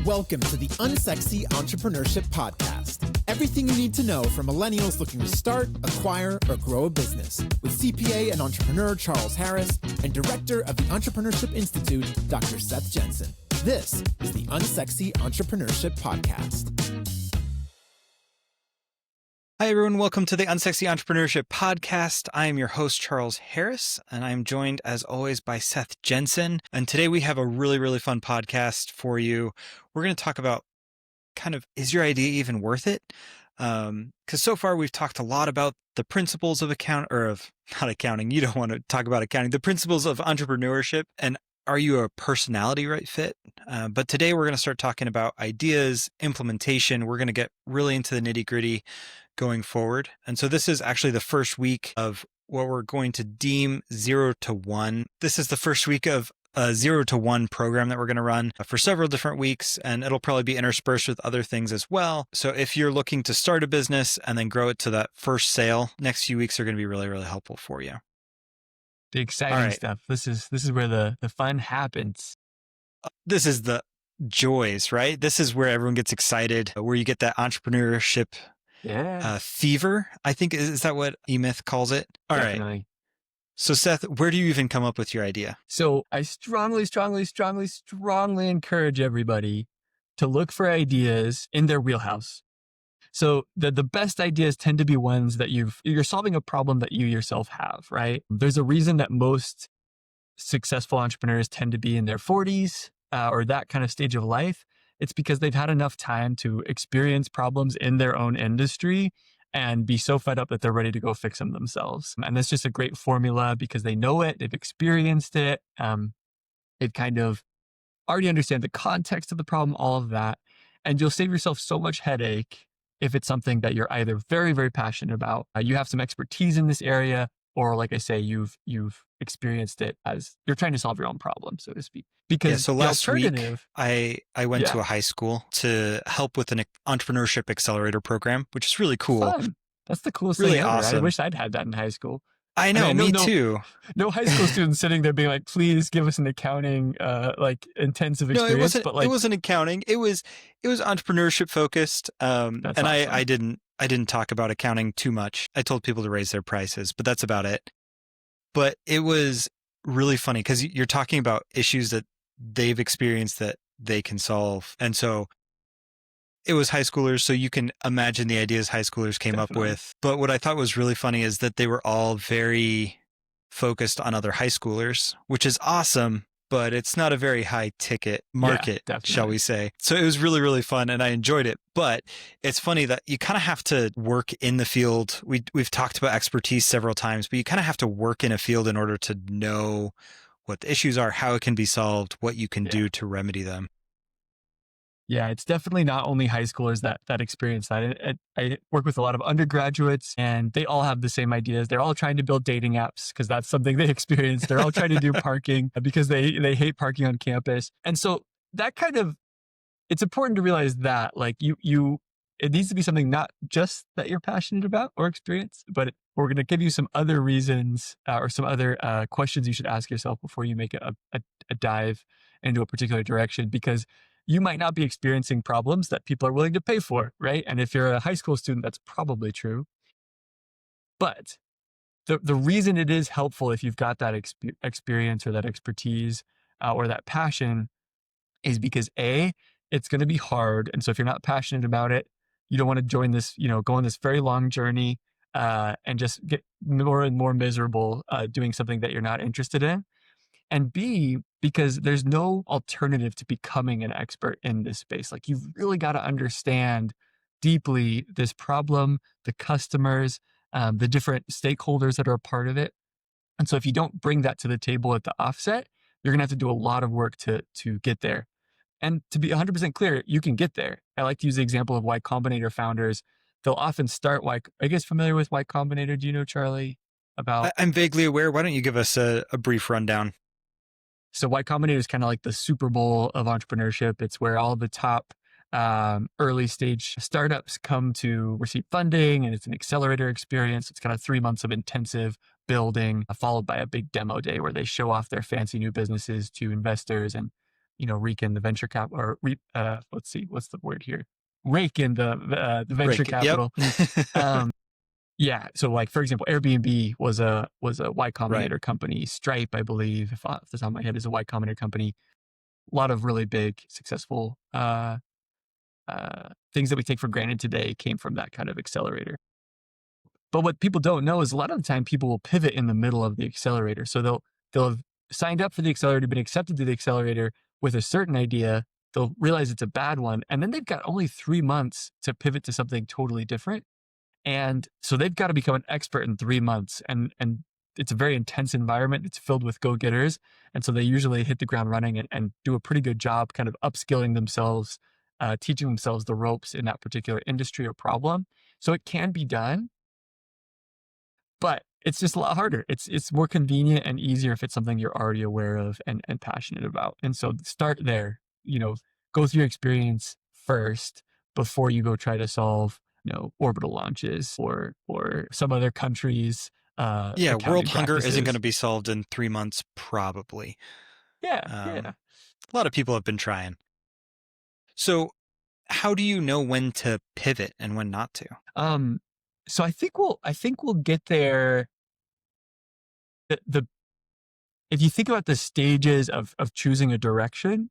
Welcome to the Unsexy Entrepreneurship Podcast. Everything you need to know for millennials looking to start, acquire, or grow a business with CPA and entrepreneur Charles Harris and director of the Entrepreneurship Institute, Dr. Seth Jenson. This is the Unsexy Entrepreneurship Podcast. Hi, everyone. Welcome to the Unsexy Entrepreneurship Podcast. I am your host, Charles Harris, and I'm joined, as always, by Seth Jenson. And today we have a really fun podcast for you. We're going to talk about is your idea even worth it? Because so far we've talked a lot about the principles of not accounting. You don't want to talk about accounting. The principles of entrepreneurship and are you a personality right fit? But today we're going to start talking about ideas, implementation. We're going to get really into the nitty gritty going forward. And so this is actually the first week of what we're going to deem 0 to 1. This is the first week of a 0 to 1 program that we're going to run for several different weeks, and it'll probably be interspersed with other things as well. So if you're looking to start a business and then grow it to that first sale, next few weeks are going to be really helpful for you. The exciting stuff. This is where the fun happens. This is the joys, right? This is where everyone gets excited, where you get that entrepreneurship fever. I think, is that what E-Myth calls it? All Definitely. Right. So Seth, where do you even come up with your idea? So I strongly encourage everybody to look for ideas in their wheelhouse. So the best ideas tend to be ones that you're solving a problem that you yourself have, right? There's a reason that most successful entrepreneurs tend to be in their 40s or that kind of stage of life. It's because they've had enough time to experience problems in their own industry and be so fed up that they're ready to go fix them themselves. And that's just a great formula because they know it, they've experienced it, they've kind of already understand the context of the problem, all of that. And you'll save yourself so much headache if it's something that you're either very passionate about, you have some expertise in this area, or like I say, you've experienced it as you're trying to solve your own problem, so to speak. Because so last week, I went to a high school to help with an entrepreneurship accelerator program, which is really cool. Fun. That's the coolest really thing ever. Awesome. I wish I'd had that in high school. I know, me too. No high school students sitting there being like, please give us an accounting, intensive experience. No, it wasn't accounting. It was entrepreneurship focused. And awesome. I didn't talk about accounting too much. I told people to raise their prices, but that's about it. But it was really funny because you're talking about issues that they've experienced that they can solve. And so it was high schoolers, so you can imagine the ideas high schoolers came up with. But what I thought was really funny is that they were all very focused on other high schoolers, which is awesome, but it's not a very high ticket market, shall we say. So it was really fun and I enjoyed it. But it's funny that you kind of have to work in the field. We've talked about expertise several times, but you kind of have to work in a field in order to know what the issues are, how it can be solved, what you can do to remedy them. Yeah, it's definitely not only high schoolers that experience that. I work with a lot of undergraduates and they all have the same ideas. They're all trying to build dating apps because that's something they experience. They're all trying to do parking because they hate parking on campus. And so that it's important to realize that it needs to be something not just that you're passionate about or experience, but we're going to give you some other reasons or some other questions you should ask yourself before you make a dive into a particular direction, because you might not be experiencing problems that people are willing to pay for, right? And if you're a high school student, that's probably true. But the reason it is helpful if you've got that experience or that expertise or that passion is because A, it's going to be hard. And so if you're not passionate about it, you don't want to join this, go on this very long journey and just get more and more miserable doing something that you're not interested in. And B, because there's no alternative to becoming an expert in this space. Like, you've really got to understand deeply this problem, the customers, the different stakeholders that are a part of it. And so if you don't bring that to the table at the offset, you're going to have to do a lot of work to get there. And to be 100% clear, you can get there. I like to use the example of Y Combinator founders. They'll often start are you guys familiar with Y Combinator? Do you know, Charlie? I'm vaguely aware. Why don't you give us a brief rundown? So Y Combinator is kind of like the Super Bowl of entrepreneurship. It's where all the top early stage startups come to receive funding, and it's an accelerator experience. It's kind of 3 months of intensive building, followed by a big demo day where they show off their fancy new businesses to investors. And rake in the venture cap or let's see, what's the word here? Rake in the venture capital. Yep. Yeah. So like, for example, Airbnb was a Y Combinator Right. company. Stripe, I believe, if off the top of my head, is a Y Combinator company. A lot of really big, successful things that we take for granted today came from that kind of accelerator. But what people don't know is a lot of the time people will pivot in the middle of the accelerator. So they'll have signed up for the accelerator, been accepted to the accelerator with a certain idea. They'll realize it's a bad one. And then they've got only 3 months to pivot to something totally different. And so they've got to become an expert in 3 months. And it's a very intense environment. It's filled with go-getters. And so they usually hit the ground running and do a pretty good job kind of upskilling themselves, teaching themselves the ropes in that particular industry or problem. So it can be done, but it's just a lot harder. It's more convenient and easier if it's something you're already aware of and passionate about. And so start there, go through your experience first before you go try to solve, orbital launches or some other countries. Yeah, world hunger isn't practices. going to be solved in 3 months, probably. Yeah. A lot of people have been trying. So how do you know when to pivot and when not to? So I think we'll get there. If you think about the stages of choosing a direction,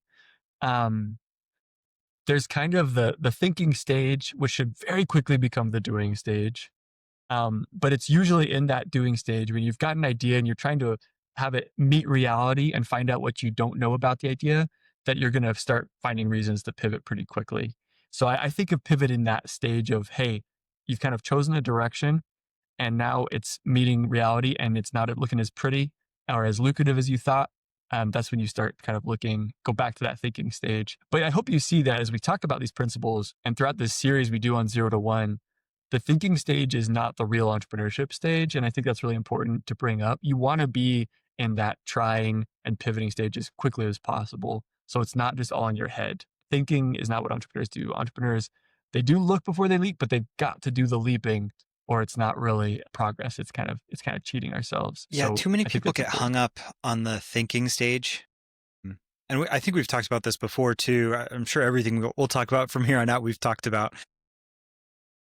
there's kind of the thinking stage, which should very quickly become the doing stage. But it's usually in that doing stage when you've got an idea and you're trying to have it meet reality and find out what you don't know about the idea, that you're going to start finding reasons to pivot pretty quickly. So I think of pivot in that stage of, hey, you've kind of chosen a direction and now it's meeting reality and it's not looking as pretty or as lucrative as you thought. That's when you start kind of go back to that thinking stage. But I hope you see that as we talk about these principles and throughout this series we do on 0 to 1, the thinking stage is not the real entrepreneurship stage. And I think that's really important to bring up. You want to be in that trying and pivoting stage as quickly as possible. So it's not just all in your head. Thinking is not what entrepreneurs do. Entrepreneurs, they do look before they leap, but they've got to do the leaping or it's not really progress. It's kind of cheating ourselves. Yeah, So too many I think people that's get important. hung up on the thinking stage. And I think we've talked about this before too. I'm sure everything we'll talk about from here on out, we've talked about.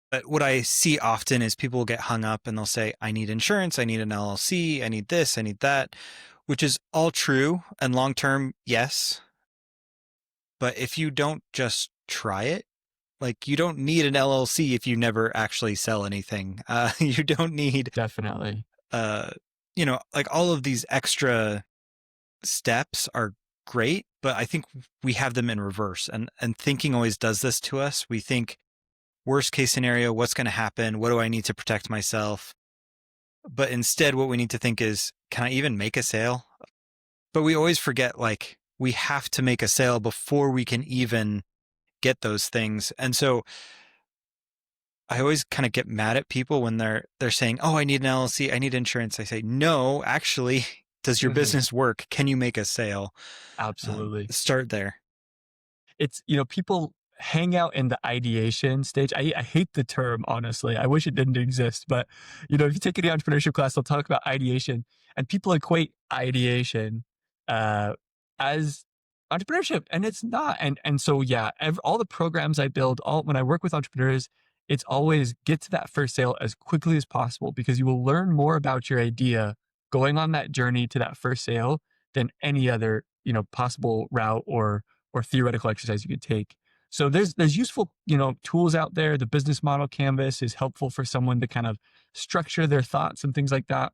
But what I see often is people get hung up and they'll say, I need insurance, I need an LLC, I need this, I need that, which is all true. And long-term, yes. But if you don't just try it, like you don't need an LLC if you never actually sell anything. You don't need, Definitely. like all of these extra steps are great, but I think we have them in reverse. And thinking always does this to us. We think, worst case scenario, what's going to happen? What do I need to protect myself? But instead, what we need to think is, can I even make a sale? But we always forget, like, we have to make a sale before we can even get those things. And so I always kind of get mad at people when they're saying, oh, I need an LLC, I need insurance. I say, no, actually, does your business work? Can you make a sale? Absolutely. Start there. It's, people hang out in the ideation stage. I hate the term, honestly. I wish it didn't exist. But, if you take any entrepreneurship class, they'll talk about ideation. And people equate ideation as entrepreneurship. And it's not. And so, yeah, all the programs I build, when I work with entrepreneurs, it's always get to that first sale as quickly as possible because you will learn more about your idea going on that journey to that first sale than any other, possible route or theoretical exercise you could take. So there's useful, tools out there. The business model canvas is helpful for someone to kind of structure their thoughts and things like that.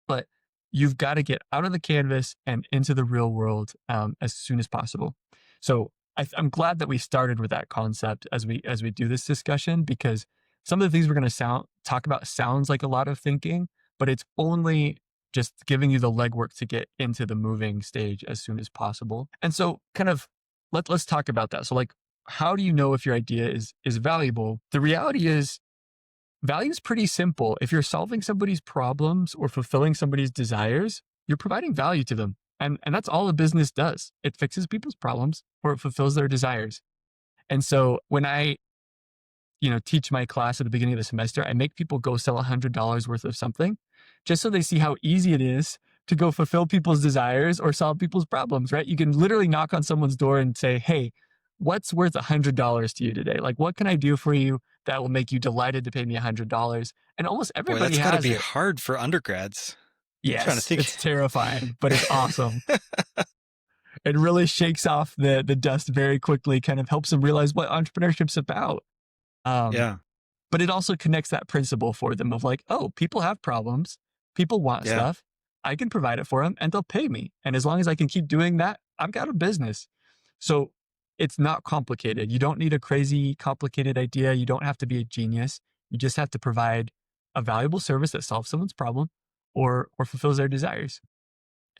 But you've got to get out of the canvas and into the real world as soon as possible. So I'm glad that we started with that concept as we do this discussion, because some of the things we're going to talk about sounds like a lot of thinking, but it's only just giving you the legwork to get into the moving stage as soon as possible. And so kind of let's talk about that. So like, how do you know if your idea is valuable? The reality is value is pretty simple. If you're solving somebody's problems or fulfilling somebody's desires, you're providing value to them. And that's all a business does. It fixes people's problems or it fulfills their desires. And so when I, teach my class at the beginning of the semester, I make people go sell $100 worth of something just so they see how easy it is to go fulfill people's desires or solve people's problems, right? You can literally knock on someone's door and say, hey, what's worth $100 to you today? Like, what can I do for you that will make you delighted to pay me $100? And almost Boy, everybody that's got to has be it. hard for undergrads. I'm trying to Yes, think. it's terrifying, but it's awesome. It really shakes off the dust very quickly, kind of helps them realize what entrepreneurship's about. Yeah. But it also connects that principle for them of like, oh, people have problems. People want Yeah. stuff. I can provide it for them and they'll pay me. And as long as I can keep doing that, I've got a business. So it's not complicated. You don't need a crazy complicated idea. You don't have to be a genius. You just have to provide a valuable service that solves someone's problem or fulfills their desires.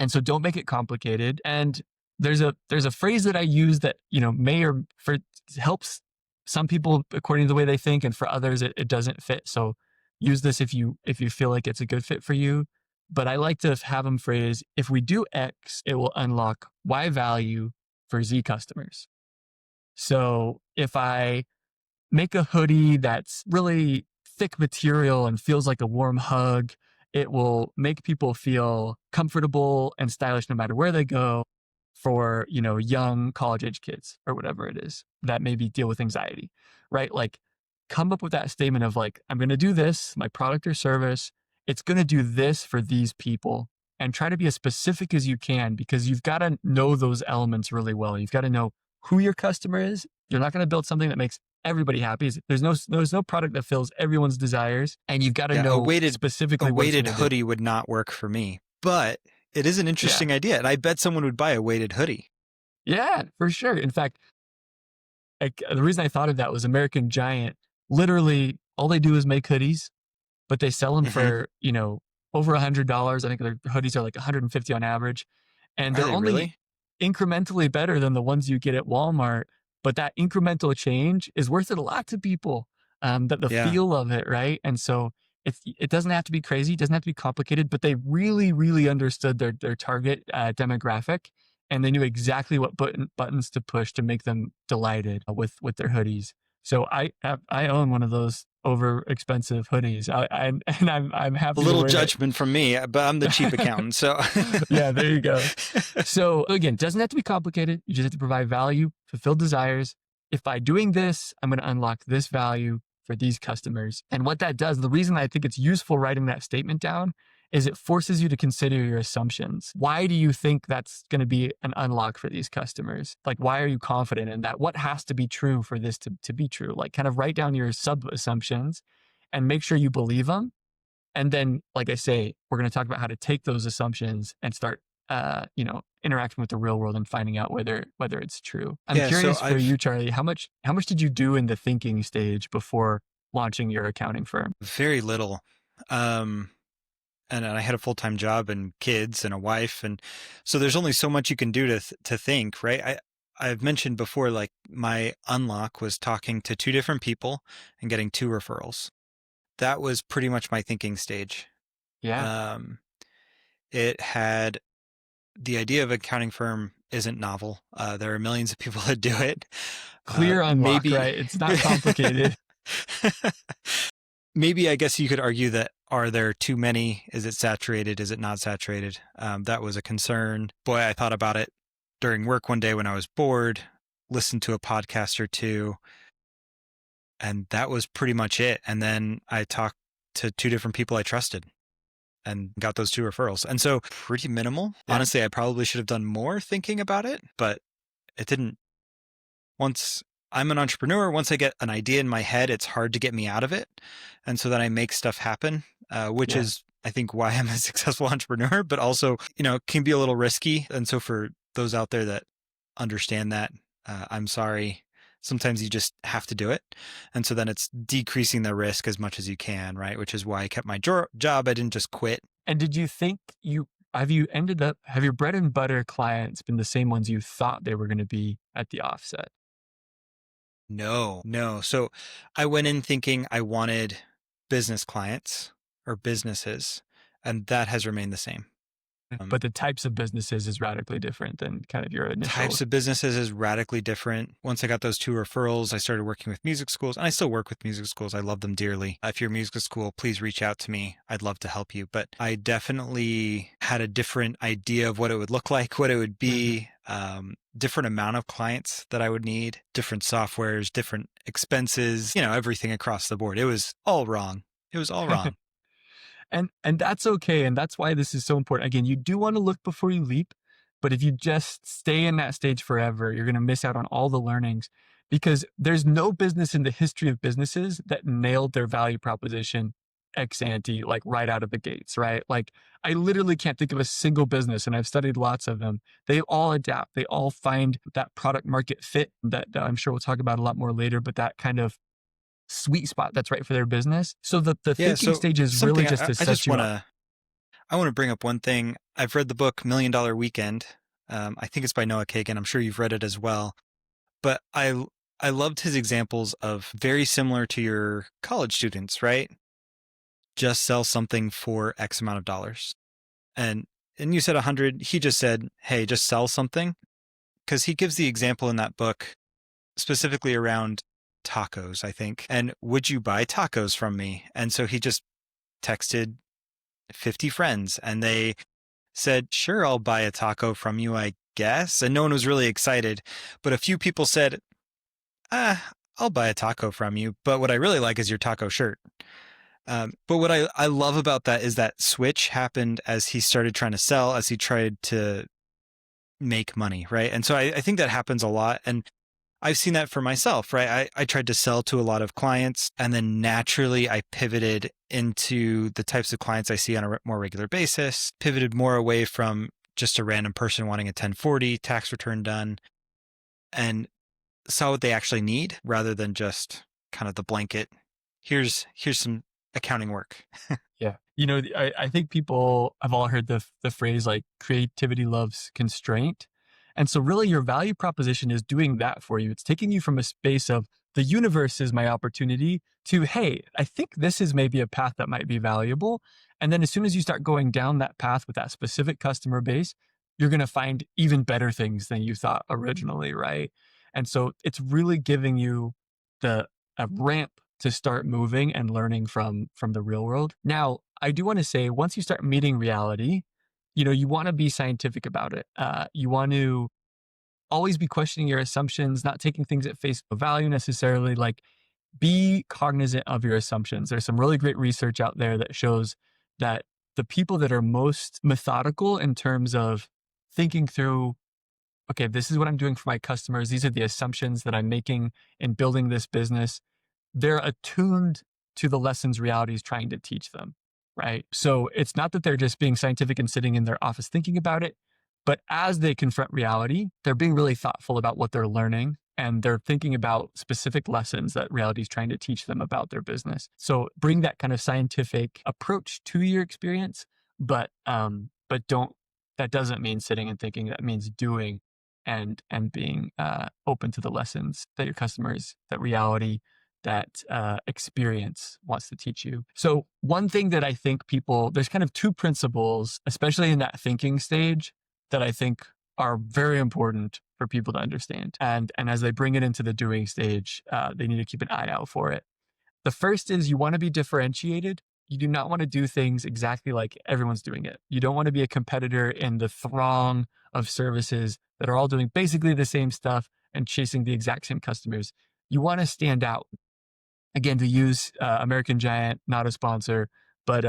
And so don't make it complicated. And there's a phrase that I use that, helps some people according to the way they think, and for others it doesn't fit. So use this if you feel like it's a good fit for you. But I like to have them phrase, if we do X, it will unlock Y value for Z customers. So if I make a hoodie that's really thick material and feels like a warm hug, it will make people feel comfortable and stylish no matter where they go for, young college age kids or whatever it is that maybe deal with anxiety, right? Like come up with that statement of like, I'm going to do this, my product or service, it's going to do this for these people, and try to be as specific as you can, because you've got to know those elements really well. You've got to know who your customer is. You're not going to build something that makes everybody happy. There's no product that fills everyone's desires, and you've got to know specifically. A weighted hoodie would not work for me, but it is an interesting idea, and I bet someone would buy a weighted hoodie. Yeah, for sure. In fact, the reason I thought of that was American Giant. Literally, all they do is make hoodies, but they sell them for over $100. I think their hoodies are like $150 on average, and they're only really incrementally better than the ones you get at Walmart. But that incremental change is worth it a lot to people. The feel of it, right? And so it doesn't have to be crazy, it doesn't have to be complicated, but they really, really understood their target demographic, and they knew exactly what buttons to push to make them delighted with their hoodies. So I own one of those over expensive hoodies. I'm happy. A little judgment from me, but I'm the cheap accountant. So yeah, there you go. So again, doesn't have to be complicated. You just have to provide value, fulfill desires. If by doing this, I'm going to unlock this value for these customers. And what that does, the reason I think it's useful writing that statement down is it forces you to consider your assumptions. Why do you think that's going to be an unlock for these customers? Like, why are you confident in that? What has to be true for this to be true? Like, kind of write down your sub-assumptions and make sure you believe them. And then, like I say, we're going to talk about how to take those assumptions and start, interacting with the real world and finding out whether it's true. I'm curious for you, Charlie, how much did you do in the thinking stage before launching your accounting firm? Very little. And I had a full-time job and kids and a wife. And so there's only so much you can do to think, right? I've mentioned before, like my unlock was talking to 2 different people and getting 2 referrals. That was pretty much my thinking stage. Yeah. It had the idea of an accounting firm isn't novel. There are millions of people that do it. Clear unlock, right? It's not complicated. Maybe I guess you could argue that, are there too many? Is it saturated? Is it not saturated? That was a concern. Boy, I thought about it during work one day when I was bored, listened to a podcast or 2, and that was pretty much it. And then I talked to 2 different people I trusted and got those 2 referrals. And so pretty minimal. Yeah. Honestly, I probably should have done more thinking about it, but it didn't. Once I'm an entrepreneur, once I get an idea in my head, it's hard to get me out of it. And so then I make stuff happen, which is, I think, why I'm a successful entrepreneur, but also, can be a little risky. And so for those out there that understand that, I'm sorry. Sometimes you just have to do it. And so then it's decreasing the risk as much as you can, right? Which is why I kept my job. I didn't just quit. And did you think have your bread and butter clients been the same ones you thought they were going to be at the offset? No. So I went in thinking I wanted business clients or businesses, and that has remained the same. But the types of businesses is radically different than kind of your initial. Types of businesses is radically different. Once I got those 2 referrals, I started working with music schools, and I still work with music schools. I love them dearly. If you're a music school, please reach out to me. I'd love to help you. But I definitely had a different idea of what it would look like, what it would be, different amount of clients that I would need, different softwares, different expenses, everything across the board. It was all wrong. It was all wrong. And that's okay. And that's why this is so important. Again, you do want to look before you leap, but if you just stay in that stage forever, you're going to miss out on all the learnings, because there's no business in the history of businesses that nailed their value proposition ex ante, like right out of the gates, right? Like I literally can't think of a single business, and I've studied lots of them. They all adapt. They all find that product market fit that I'm sure we'll talk about a lot more later, but that kind of sweet spot that's right for their business. So the thinking stage is really just to set you up. I want to bring up one thing. I've read the book $1 Million Weekend. I think it's by Noah Kagan. I'm sure you've read it as well. But I loved his examples of very similar to your college students, right? Just sell something for X amount of dollars. And you said 100. He just said, hey, just sell something. Because he gives the example in that book specifically around tacos, I think. And would you buy tacos from me? And so he just texted 50 friends and they said, sure, I'll buy a taco from you, I guess. And no one was really excited. But a few people said, I'll buy a taco from you. But what I really like is your taco shirt. But what I love about that is that switch happened as he started trying to sell, as he tried to make money, right? And so I think that happens a lot. And I've seen that for myself, right? I tried to sell to a lot of clients, and then naturally I pivoted into the types of clients I see on a more regular basis, pivoted more away from just a random person wanting a 1040 tax return done, and saw what they actually need rather than just kind of the blanket, here's some accounting work. Yeah. I think people have all heard the phrase like creativity loves constraint. And so really your value proposition is doing that for you. It's taking you from a space of the universe is my opportunity to, hey, I think this is maybe a path that might be valuable. And then as soon as you start going down that path with that specific customer base, you're going to find even better things than you thought originally, right? And so it's really giving you a ramp to start moving and learning from the real world. Now, I do want to say, once you start meeting reality, you want to be scientific about it. You want to always be questioning your assumptions, not taking things at face value necessarily. Like, be cognizant of your assumptions. There's some really great research out there that shows that the people that are most methodical in terms of thinking through, okay, this is what I'm doing for my customers. These are the assumptions that I'm making in building this business. They're attuned to the lessons reality is trying to teach them. Right. So it's not that they're just being scientific and sitting in their office thinking about it, but as they confront reality, they're being really thoughtful about what they're learning, and they're thinking about specific lessons that reality is trying to teach them about their business. So bring that kind of scientific approach to your experience, but that doesn't mean sitting and thinking. That means doing and being open to the lessons that your customers, that reality, that experience wants to teach you. So one thing that I think there's kind of 2 principles, especially in that thinking stage, that I think are very important for people to understand. And as they bring it into the doing stage, they need to keep an eye out for it. The first is you want to be differentiated. You do not want to do things exactly like everyone's doing it. You don't want to be a competitor in the throng of services that are all doing basically the same stuff and chasing the exact same customers. You want to stand out. Again, to use American Giant, not a sponsor, but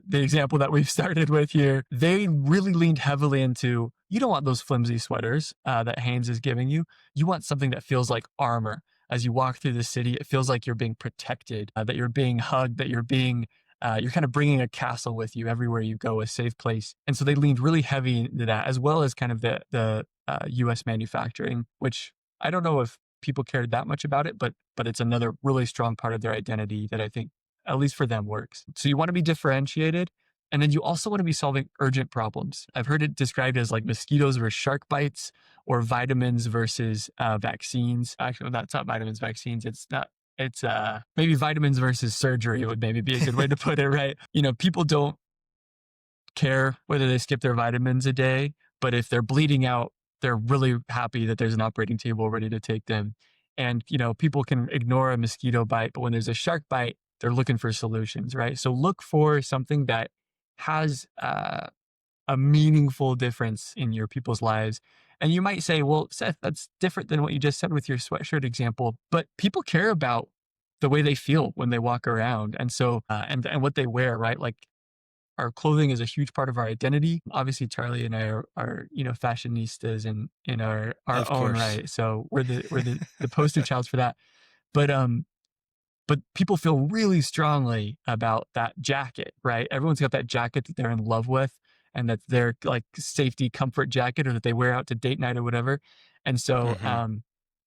the example that we've started with here, they really leaned heavily into, you don't want those flimsy sweaters that Hanes is giving you. You want something that feels like armor. As you walk through the city, it feels like you're being protected, that you're being hugged, that you're kind of bringing a castle with you everywhere you go, a safe place. And so they leaned really heavy into that, as well as kind of the US manufacturing, which I don't know if people cared that much about it, but it's another really strong part of their identity that I think, at least for them, works. So you want to be differentiated. And then you also want to be solving urgent problems. I've heard it described as like mosquitoes versus shark bites, or vitamins versus vaccines. Actually, that's not vitamins, vaccines. It's maybe vitamins versus surgery would maybe be a good way to put it, right? People don't care whether they skip their vitamins a day, but if they're bleeding out, they're really happy that there's an operating table ready to take them. And, people can ignore a mosquito bite, but when there's a shark bite, they're looking for solutions, right? So look for something that has a meaningful difference in your people's lives. And you might say, well, Seth, that's different than what you just said with your sweatshirt example, but people care about the way they feel when they walk around. And so, and what they wear, right? Like, our clothing is a huge part of our identity. Obviously, Charlie and I are fashionistas in our Of own course. right. So we're the poster child for that. But people feel really strongly about that jacket, right? Everyone's got that jacket that they're in love with, and that's their like safety comfort jacket, or that they wear out to date night or whatever. And so,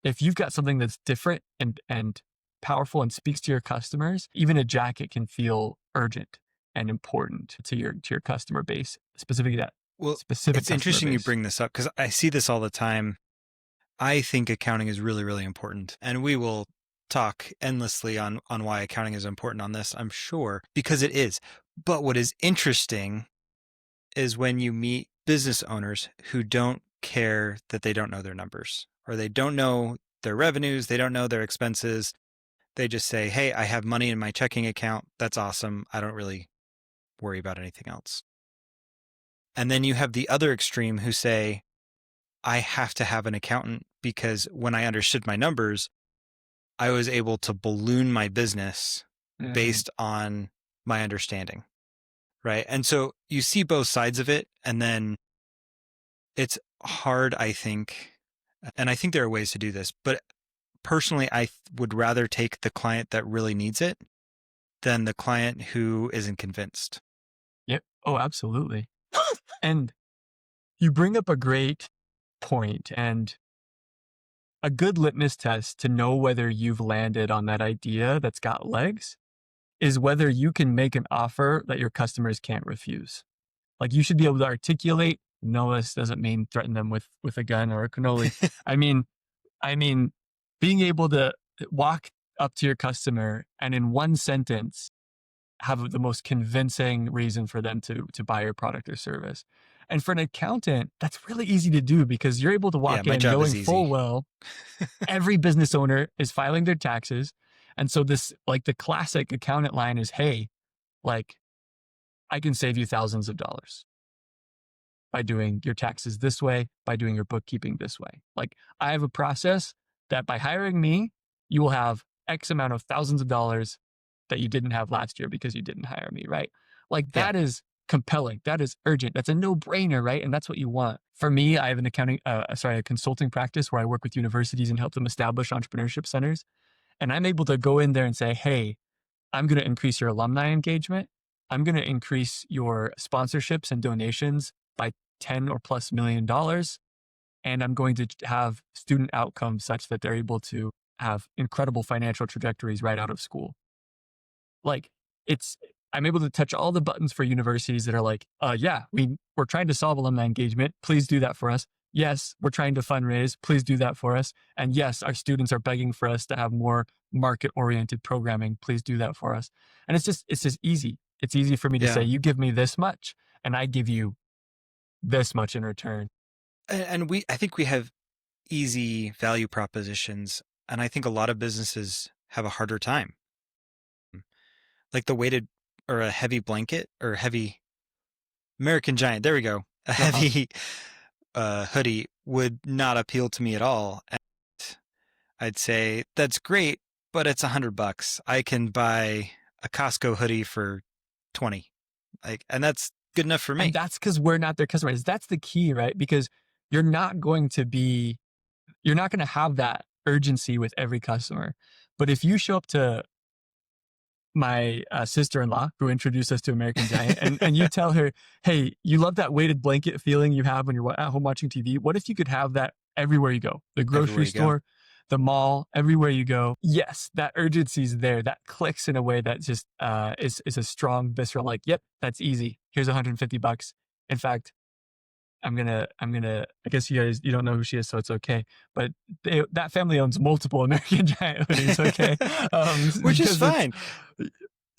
if you've got something that's different and powerful and speaks to your customers, even a jacket can feel urgent and important to your customer base, specifically that specific. It's interesting you bring this up because I see this all the time. I think accounting is really, really important, and we will talk endlessly on why accounting is important on this, I'm sure, because it is. But what is interesting is when you meet business owners who don't care that they don't know their numbers, or they don't know their revenues, they don't know their expenses. They just say, hey, I have money in my checking account. That's awesome. I don't really worry about anything else. And then you have the other extreme who say, I have to have an accountant because when I understood my numbers, I was able to balloon my business based on my understanding, right? And so you see both sides of it, and then it's hard, I think, and I think there are ways to do this, but personally, I would rather take the client that really needs it than the client who isn't convinced. Yep. Oh, absolutely. And you bring up a great point, and a good litmus test to know whether you've landed on that idea that's got legs is whether you can make an offer that your customers can't refuse. Like, you should be able to articulate, no, this doesn't mean threaten them with a gun or a cannoli. I mean, being able to walk up to your customer and in one sentence have the most convincing reason for them to buy your product or service. And for an accountant, that's really easy to do because you're able to walk in knowing full well every business owner is filing their taxes. And so this, like, the classic accountant line is, hey, like, I can save you thousands of dollars by doing your taxes this way, by doing your bookkeeping this way. Like, I have a process that by hiring me, you will have X amount of thousands of dollars that you didn't have last year because you didn't hire me, right? Like, that is compelling. That is urgent. That's a no-brainer, right? And that's what you want. For me, I have a consulting practice where I work with universities and help them establish entrepreneurship centers. And I'm able to go in there and say, hey, I'm going to increase your alumni engagement. I'm going to increase your sponsorships and donations by 10 or plus $1 million. And I'm going to have student outcomes such that they're able to have incredible financial trajectories right out of school. Like, I'm able to touch all the buttons for universities that are like, we're trying to solve alumni engagement. Please do that for us. Yes, we're trying to fundraise. Please do that for us. And yes, our students are begging for us to have more market-oriented programming. Please do that for us. And it's just easy. It's easy for me to say, you give me this much and I give you this much in return. And I think we have easy value propositions. And I think a lot of businesses have a harder time. Like the weighted or a heavy blanket or heavy American Giant. There we go. A heavy hoodie would not appeal to me at all. And I'd say that's great, but it's $100. I can buy a Costco hoodie for 20. And that's good enough for me. And that's because we're not their customers. That's the key, right? Because you're not going to have that urgency with every customer. But if you show up to my sister-in-law who introduced us to American Giant and you tell her, hey, you love that weighted blanket feeling you have when you're at home watching TV. What if you could have that everywhere you go? The grocery store, the mall, everywhere you go. Yes, that urgency is there. That clicks in a way that just is a strong, visceral, like, yep, that's easy. Here's $150. In fact, I guess you don't know who she is, so it's okay. But that family owns multiple American Giant hoodies, okay? Which is fine.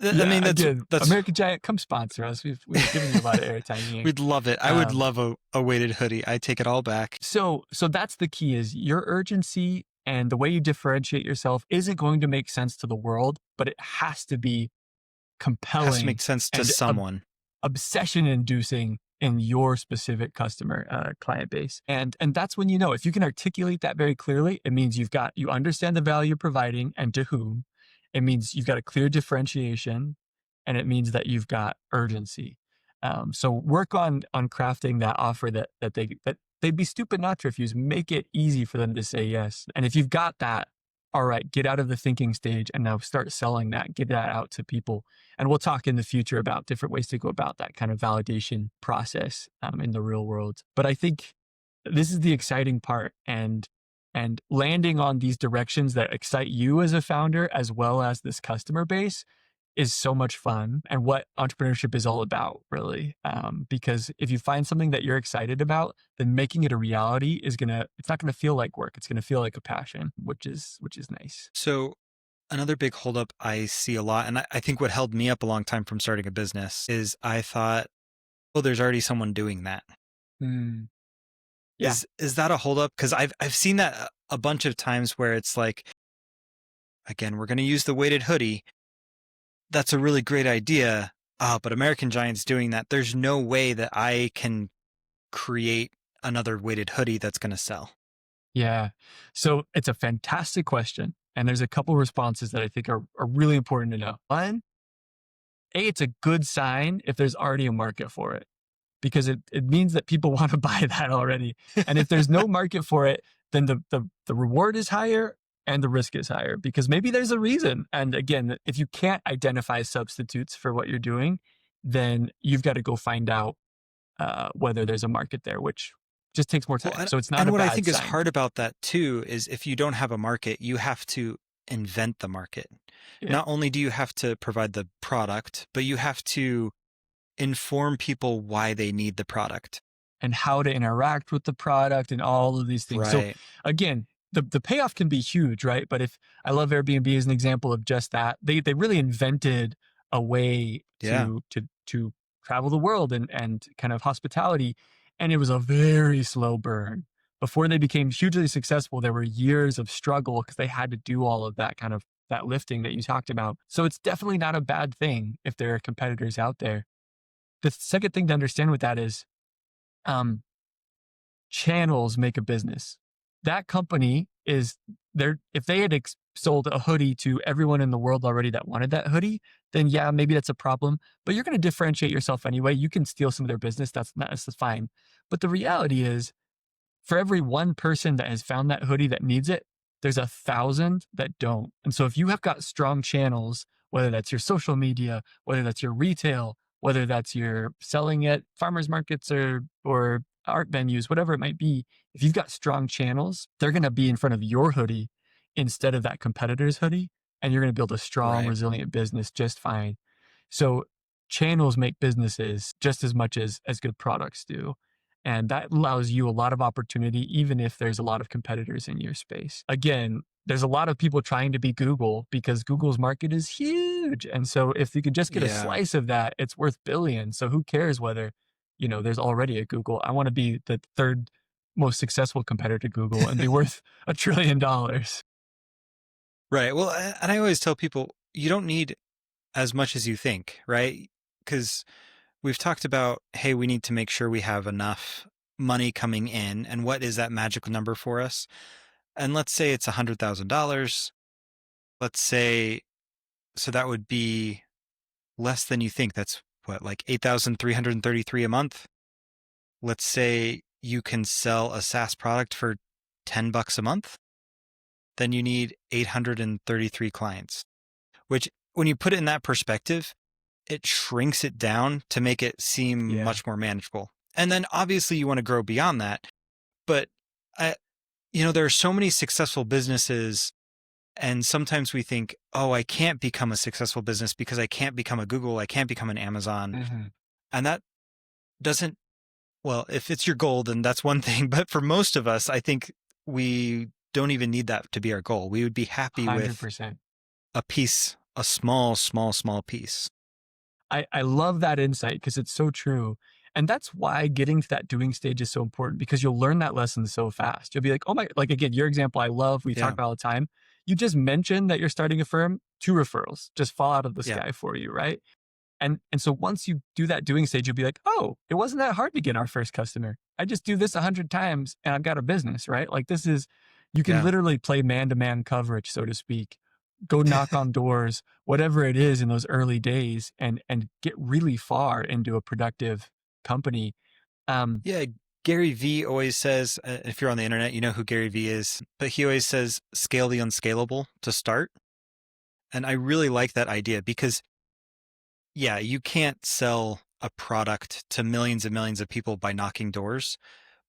I mean, that's American Giant, come sponsor us. We've given you a lot of airtime here. We'd love it. I would love a weighted hoodie. I take it all back. So that's the key, is your urgency and the way you differentiate yourself isn't going to make sense to the world, but it has to be compelling. It has to make sense to someone. Obsession inducing in your specific customer client base. And that's when, if you can articulate that very clearly, it means you understand the value you're providing and to whom. It means you've got a clear differentiation, and it means that you've got urgency. So work on crafting that offer that they'd be stupid not to refuse. Make it easy for them to say yes. And if you've got that, all right, get out of the thinking stage and now start selling that, get that out to people. And we'll talk in the future about different ways to go about that kind of validation process in the real world. But I think this is the exciting part, and landing on these directions that excite you as a founder, as well as this customer base, is so much fun, and what entrepreneurship is all about, really. Because if you find something that you're excited about, then making it a reality it's not gonna feel like work. It's gonna feel like a passion, which is nice. So another big holdup I see a lot, and I think what held me up a long time from starting a business, is I thought, oh, there's already someone doing that. Yeah. Is that a holdup? Because I've seen that a bunch of times where it's like, again, we're going to use the weighted hoodie. That's a really great idea. But American Giant's doing that. There's no way that I can create another weighted hoodie that's going to sell. Yeah. So it's a fantastic question. And there's a couple responses that I think are really important to know. One, it's a good sign if there's already a market for it, because it means that people want to buy that already. And if there's no market for it, then the reward is higher and the risk is higher, because maybe there's a reason. And again, if you can't identify substitutes for what you're doing, then you've got to go find out whether there's a market there, which just takes more time. Well, so it's not and a what bad I think sign. is hard about that too is if you don't have a market, you have to invent the market. Yeah. Not only do you have to provide the product, but you have to inform people why they need the product and how to interact with the product and all of these things. Right. So again, the payoff can be huge, right? But if I love Airbnb as an example of just that, they really invented a way to travel the world and kind of hospitality. And it was a very slow burn. Before they became hugely successful, there were years of struggle because they had to do all of that kind of that lifting that you talked about. So it's definitely not a bad thing if there are competitors out there. The second thing to understand with that is channels make a business. That company is there. If they had sold a hoodie to everyone in the world already that wanted that hoodie, then yeah, maybe that's a problem, but you're going to differentiate yourself anyway. You can steal some of their business. That's fine. But the reality is, for every one person that has found that hoodie that needs it, there's 1,000 that don't. And so if you have got strong channels, whether that's your social media, whether that's your retail, whether that's your selling at farmers markets or art venues, whatever it might be, if you've got strong channels, they're going to be in front of your hoodie instead of that competitor's hoodie. And you're going to build a strong, resilient business just fine. So channels make businesses just as much as good products do. And that allows you a lot of opportunity, even if there's a lot of competitors in your space. Again, there's a lot of people trying to be Google because Google's market is huge. And so if you could just get a slice of that, it's worth billions. So who cares whether, there's already a Google? I want to be the third most successful competitor to Google and be worth $1 trillion. Right. Well, and I always tell people, you don't need as much as you think, right? Because we've talked about, hey, we need to make sure we have enough money coming in. And what is that magical number for us? And let's say it's $100,000. Let's say, so that would be less than you think. That's what, like $8,333 a month? Let's say you can sell a SaaS product for $10 a month. Then you need 833 clients, which when you put it in that perspective, it shrinks it down to make it seem much more manageable. And then obviously you want to grow beyond that. But, there are so many successful businesses, and sometimes we think, oh, I can't become a successful business because I can't become a Google, I can't become an Amazon. Mm-hmm. And that doesn't, well, if it's your goal, then that's one thing. But for most of us, I think we don't even need that to be our goal. We would be happy 100%. with a piece a small, small, small piece. I love that insight because it's so true. And that's why getting to that doing stage is so important, because you'll learn that lesson so fast. You'll be like, oh my, like again, your example, I love, we talk Yeah. about all the time. You just mentioned that you're starting a firm, 2 referrals just fall out of the Yeah. sky for you, right? And so once you do that doing stage, you'll be like, oh, it wasn't that hard to get our first customer. I just do this 100 times and I've got a business, right? Like this is, you can Yeah. literally play man-to-man coverage, so to speak. Go knock on doors, whatever it is in those early days, and get really far into a productive company. Yeah. Gary Vee always says, if you're on the internet, you know who Gary Vee is, but he always says, scale the unscalable to start. And I really like that idea because, yeah, you can't sell a product to millions and millions of people by knocking doors,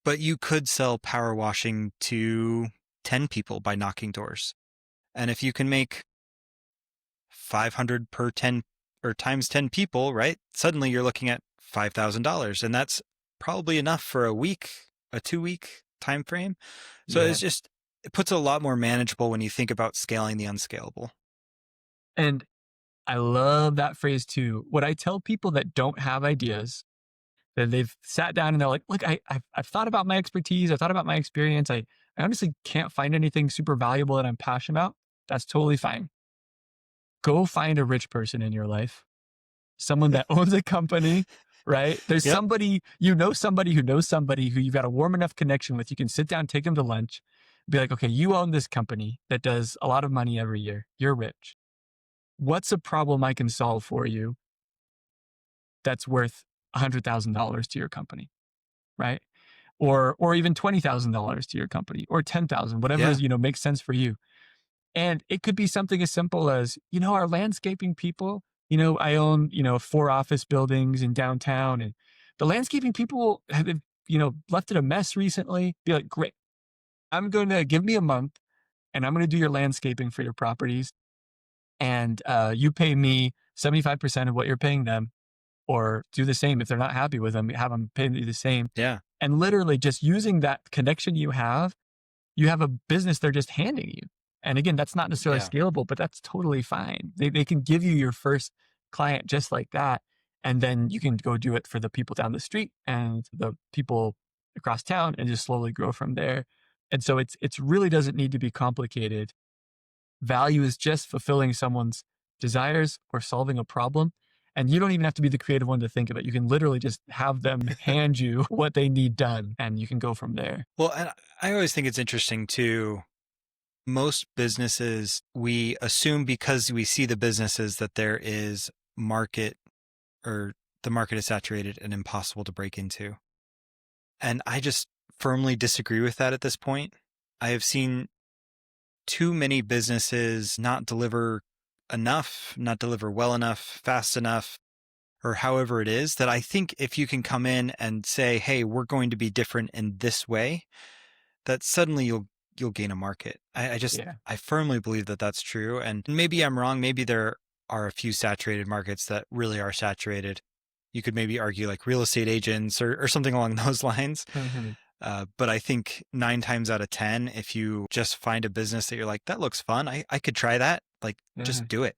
but you could sell power washing to 10 people by knocking doors. And if you can make 500 per 10 or times 10 people, right? Suddenly you're looking at $5,000, and that's probably enough for a 2-week time frame. So Yeah. it puts it a lot more manageable when you think about scaling the unscalable. And I love that phrase too. What I tell people that don't have ideas, that they've sat down and they're like, look, I've thought about my expertise. I've thought about my experience. I honestly can't find anything super valuable that I'm passionate about. That's totally fine. Go find a rich person in your life, someone that owns a company, right? There's Yep. somebody who knows somebody who you've got a warm enough connection with. You can sit down, take them to lunch, be like, okay, you own this company that does a lot of money every year. You're rich. What's a problem I can solve for you that's worth $100,000 to your company, right? Or even $20,000 to your company, or 10,000, whatever Yeah. is, makes sense for you. And it could be something as simple as, our landscaping people, I own, 4 office buildings in downtown, and the landscaping people have, left it a mess recently. Be like, great, I'm going to give me a month and I'm going to do your landscaping for your properties. And you pay me 75% of what you're paying them, or do the same. If they're not happy with them, have them pay you the same. Yeah. And literally just using that connection you have a business they're just handing you. And again, that's not necessarily scalable, but that's totally fine. They can give you your first client just like that. And then you can go do it for the people down the street and the people across town, and just slowly grow from there. And so it's really doesn't need to be complicated. Value is just fulfilling someone's desires or solving a problem. And you don't even have to be the creative one to think of it. You can literally just have them hand you what they need done, and you can go from there. Well, and I always think it's interesting too. Most businesses, we assume because we see the businesses that there is market, or the market is saturated and impossible to break into. And I just firmly disagree with that at this point. I have seen too many businesses not deliver enough, not deliver well enough, fast enough, or however it is, that I think if you can come in and say, hey, we're going to be different in this way, that suddenly you'll gain a market. I firmly believe that that's true. And maybe I'm wrong. Maybe there are a few saturated markets that really are saturated. You could maybe argue like real estate agents or something along those lines. Mm-hmm. But I think 9 times out of 10, if you just find a business that you're like, that looks fun, I could try that. Like, just do it.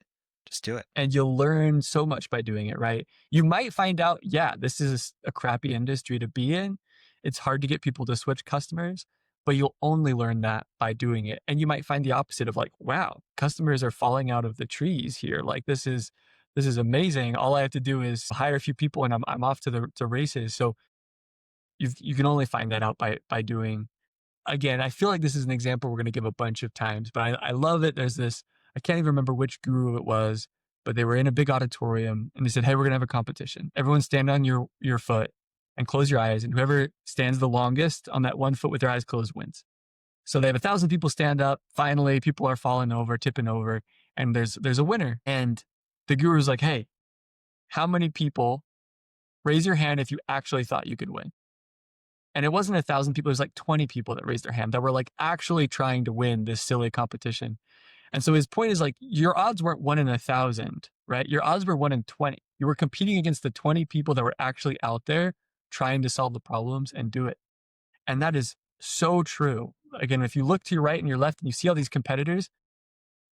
Just do it. And you'll learn so much by doing it, right? You might find out, this is a crappy industry to be in. It's hard to get people to switch customers, but you'll only learn that by doing it. And you might find the opposite of like, wow, customers are falling out of the trees here. Like, this is amazing. All I have to do is hire a few people and I'm off to the races. So you can only find that out by doing. Again, I feel like this is an example we're going to give a bunch of times, but I love it. There's this, I can't even remember which guru it was, but they were in a big auditorium and they said, hey, we're going to have a competition. Everyone stand on your foot and close your eyes. And whoever stands the longest on that one foot with their eyes closed wins. So they have 1,000 people stand up. Finally, people are falling over, tipping over, and there's a winner. And the guru's like, hey, how many people, raise your hand if you actually thought you could win? And it wasn't 1,000 people. It was like 20 people that raised their hand that were like actually trying to win this silly competition. And so his point is like, your odds weren't 1 in 1,000, right? Your odds were 1 in 20. You were competing against the 20 people that were actually out there trying to solve the problems and do it. And that is so true. Again, if you look to your right and your left and you see all these competitors,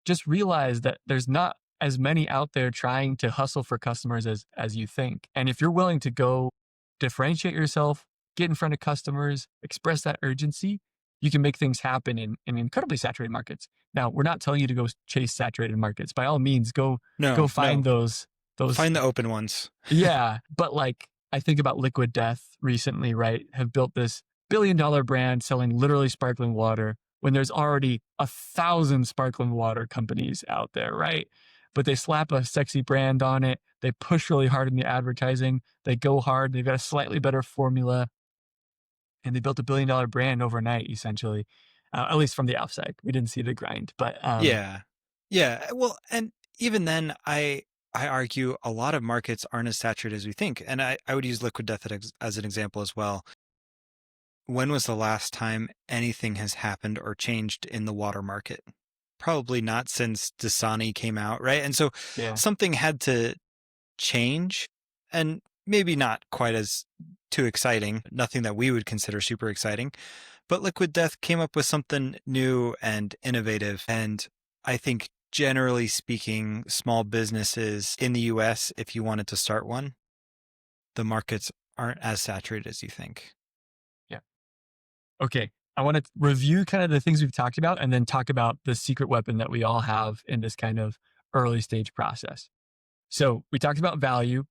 just realize that there's not as many out there trying to hustle for customers as you think. And if you're willing to go differentiate yourself, get in front of customers, express that urgency, you can make things happen in incredibly saturated markets. Now, we're not telling you to go chase saturated markets. By all means, go find those. Find the open ones. Yeah. But like, I think about Liquid Death recently, right? Have built this billion-dollar brand selling literally sparkling water when there's already 1,000 sparkling water companies out there, right? But they slap a sexy brand on it. They push really hard in the advertising. They go hard. They've got a slightly better formula. And they built a billion-dollar brand overnight, essentially, at least from the outside. We didn't see the grind, but yeah. Well, and even then, I argue a lot of markets aren't as saturated as we think. And I would use Liquid Death as an example as well. When was the last time anything has happened or changed in the water market? Probably not since Dasani came out, right? And so something had to change, and maybe not quite as too exciting, nothing that we would consider super exciting, but Liquid Death came up with something new and innovative. And I think generally speaking, small businesses in the US, if you wanted to start one, the markets aren't as saturated as you think. Yeah. Okay. I want to review kind of the things we've talked about and then talk about the secret weapon that we all have in this kind of early stage process. So we talked about value.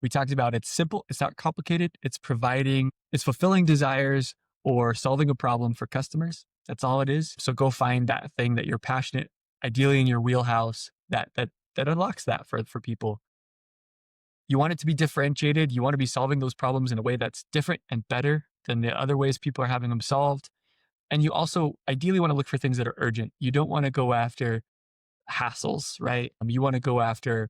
We talked about it's simple, it's not complicated, it's fulfilling desires or solving a problem for customers. That's all it is. So go find that thing that you're passionate, ideally in your wheelhouse, that unlocks that for people. You want it to be differentiated. You want to be solving those problems in a way that's different and better than the other ways people are having them solved. And you also ideally want to look for things that are urgent. You don't want to go after hassles, right? You want to go after,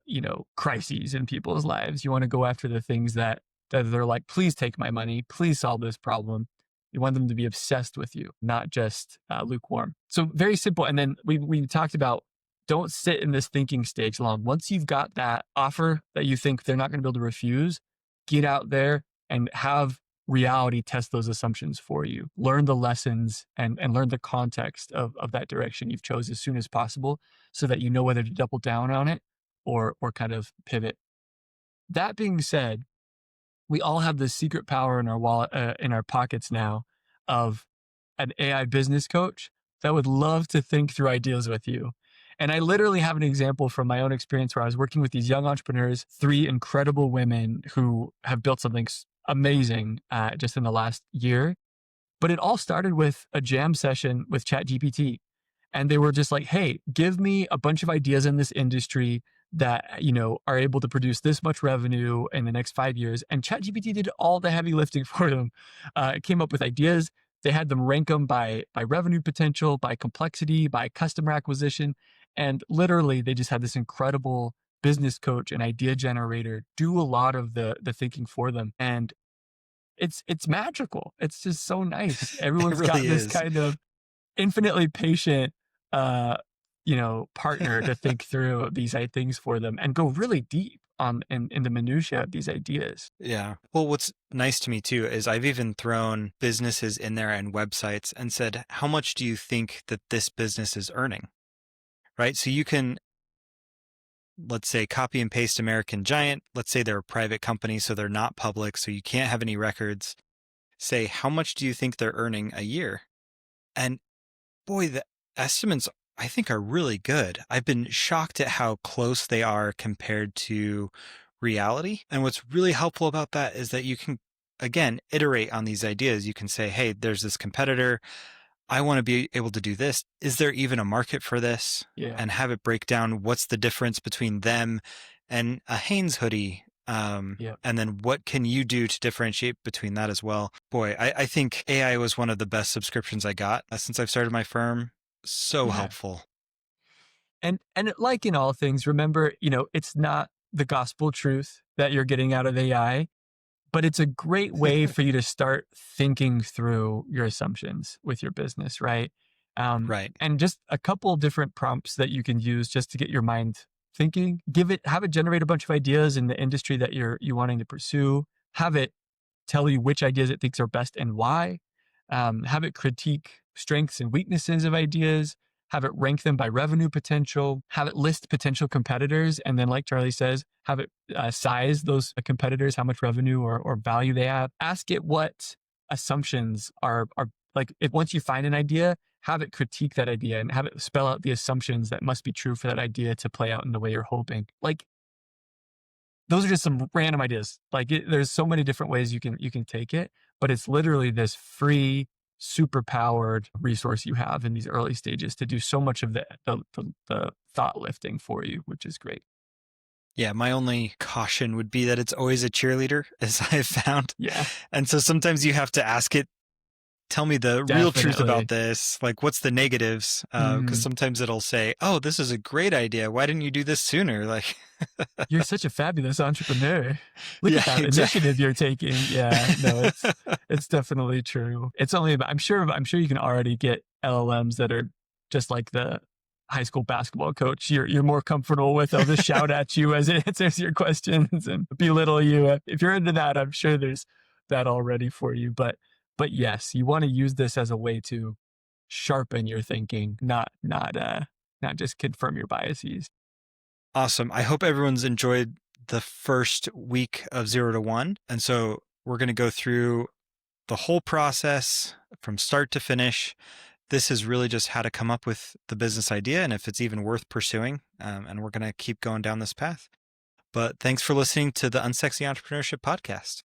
crises in people's lives. You want to go after the things that they're like, please take my money, please solve this problem. You want them to be obsessed with you, not just lukewarm. So very simple. And then we talked about don't sit in this thinking stage long. Once you've got that offer that you think they're not going to be able to refuse, get out there and have reality test those assumptions for you. Learn the lessons and learn the context of that direction you've chose as soon as possible so that you know whether to double down on it or kind of pivot. That being said, we all have this secret power in our wallet, in our pockets now of an AI business coach that would love to think through ideas with you. And I literally have an example from my own experience where I was working with these young entrepreneurs, 3 incredible women who have built something amazing just in the last year. But it all started with a jam session with ChatGPT. And they were just like, hey, give me a bunch of ideas in this industry that, are able to produce this much revenue in the next 5 years. And ChatGPT did all the heavy lifting for them. It came up with ideas. They had them rank them by revenue potential, by complexity, by customer acquisition. And literally, they just had this incredible business coach and idea generator do a lot of the thinking for them. And it's magical. It's just so nice. Everyone's really got this is. kind of infinitely patient, partner to think through these things for them and go really deep in the minutia of these ideas. Yeah. Well, what's nice to me too is I've even thrown businesses in there and websites and said, how much do you think that this business is earning? Right. So you can, let's say, copy and paste American Giant. Let's say they're a private company, so they're not public, so you can't have any records. Say, how much do you think they're earning a year? And boy, the estimates I think are really good. I've been shocked at how close they are compared to reality. And what's really helpful about that is that you can, again, iterate on these ideas. You can say, hey, there's this competitor. I want to be able to do this. Is there even a market for this? Yeah. And have it break down what's the difference between them and a Hanes hoodie. And then what can you do to differentiate between that as well? Boy, I think AI was one of the best subscriptions I got since I've started my firm. So helpful. And like in all things, remember, it's not the gospel truth that you're getting out of AI, but it's a great way for you to start thinking through your assumptions with your business, right? Right. And just a couple of different prompts that you can use just to get your mind thinking. Have it generate a bunch of ideas in the industry that you're wanting to pursue. Have it tell you which ideas it thinks are best and why. Have it critique strengths and weaknesses of ideas. have it rank them by revenue potential, have it list potential competitors. And then like Charlie says, have it size those competitors, how much revenue or value they have. Ask it what assumptions are like, if once you find an idea, have it critique that idea and have it spell out the assumptions that must be true for that idea to play out in the way you're hoping. Like, those are just some random ideas. Like there's so many different ways you can take it, but it's literally this free, super powered resource you have in these early stages to do so much of the thought lifting for you, which is great. Yeah, my only caution would be that it's always a cheerleader, as I've found. Yeah. And so sometimes you have to ask it, tell me the real truth about this. Like, what's the negatives? Because sometimes it'll say, oh, this is a great idea. Why didn't you do this sooner? Like, you're such a fabulous entrepreneur. Look at that initiative you're taking. Yeah, no, it's definitely true. It's only about, I'm sure you can already get LLMs that are just like the high school basketball coach you're more comfortable with. They'll just shout at you as it answers your questions and belittle you. If you're into that, I'm sure there's that already for you. But yes, you want to use this as a way to sharpen your thinking, not just confirm your biases. Awesome. I hope everyone's enjoyed the first week of 0 to 1. And so we're going to go through the whole process from start to finish. This is really just how to come up with the business idea and if it's even worth pursuing. And we're going to keep going down this path. But thanks for listening to the Unsexy Entrepreneurship Podcast.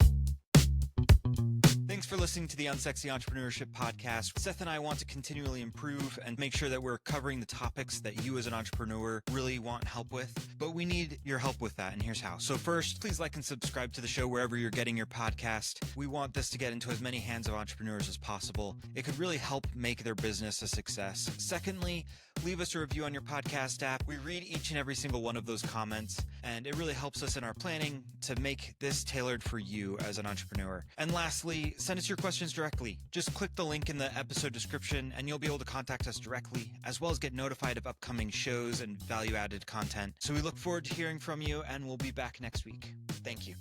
Thanks for listening to the Unsexy Entrepreneurship Podcast. Seth and I want to continually improve and make sure that we're covering the topics that you as an entrepreneur really want help with. But we need your help with that, and here's how. So first, please like and subscribe to the show wherever you're getting your podcast. We want this to get into as many hands of entrepreneurs as possible. It could really help make their business a success. Secondly, leave us a review on your podcast app. We read each and every single one of those comments, and it really helps us in our planning to make this tailored for you as an entrepreneur. And lastly, send us your questions directly. Just click the link in the episode description and you'll be able to contact us directly, as well as get notified of upcoming shows and value-added content. So we look forward to hearing from you, and we'll be back next week. Thank you.